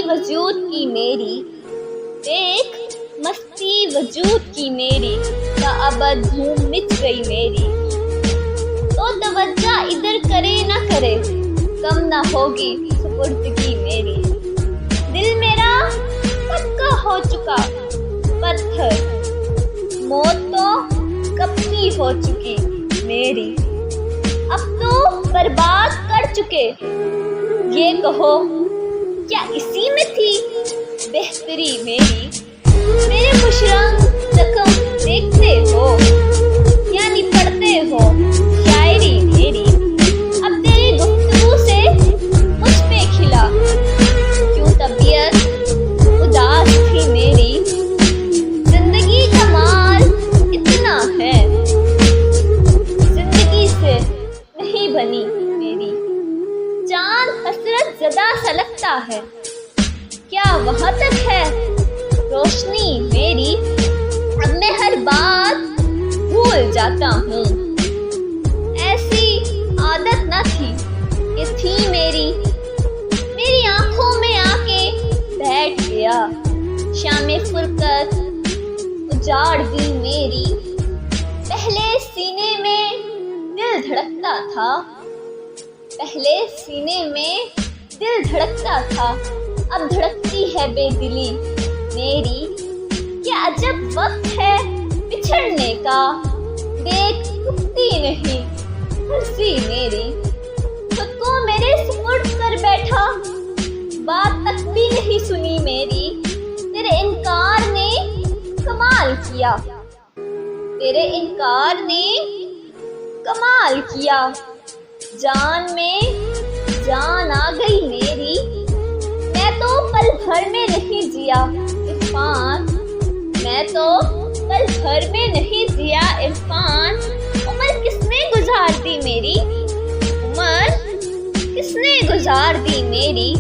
وجود کی میری، دیکھ مستی وجود کی میری، تا ابد دھوم مچ گئی میری۔ تو توجہ ادھر کرے نہ کرے، کم نہ ہوگی سپردگی میری۔ دل میرا پکا ہو چکا پتھر، موت تو کب کی ہو چکی میری۔ اب تو برباد کر چکے، یہ کہو کیا اسی میں تھی بہتری میری۔ میرے خوش رنگ زخم دیکھتے ہو، یعنی پڑھتے ہو شاعری میری۔ اب تیری گفتگو سے مجھ پہ کھلا کیوں طبیعت اداس تھی میری۔ زندگی کا مال اتنا ہے، زندگی سے نہیں بنی میری۔ چاند حسرت زدہ سا لگتا ہے، کیا وہاں تک ہے روشنی میری۔ اب میں ہر بات بھول جاتا ہوں، ایسی عادت نہ تھی کہ تھی میری۔ میری آنکھوں میں آ کے بیٹھ گیا، شام فرقت اجاڑ دی میری۔ پہلے سینے میں دل دھڑکتا تھا، پہلے سینے میں دل دھڑکتا تھا، اب دھڑکتی ہے بے دلی میری۔ کیا عجب وقت ہے بچھڑنے کا، دیکھ اٹھتی نہیں ہنسی میری۔ خود کو میرے سپرد کر بیٹھا، بات تک بھی نہیں سنی میری۔ تیرے انکار نے کمال کیا، تیرے انکار نے کمال کیا۔ جان میں جان آ گئی میری، میں تو پل بھر میں نہیں جیا عرفان، میں تو پل بھر میں نہیں جیا عرفان۔ عمر کس نے گزار دی میری، عمر کس نے گزار دی میری۔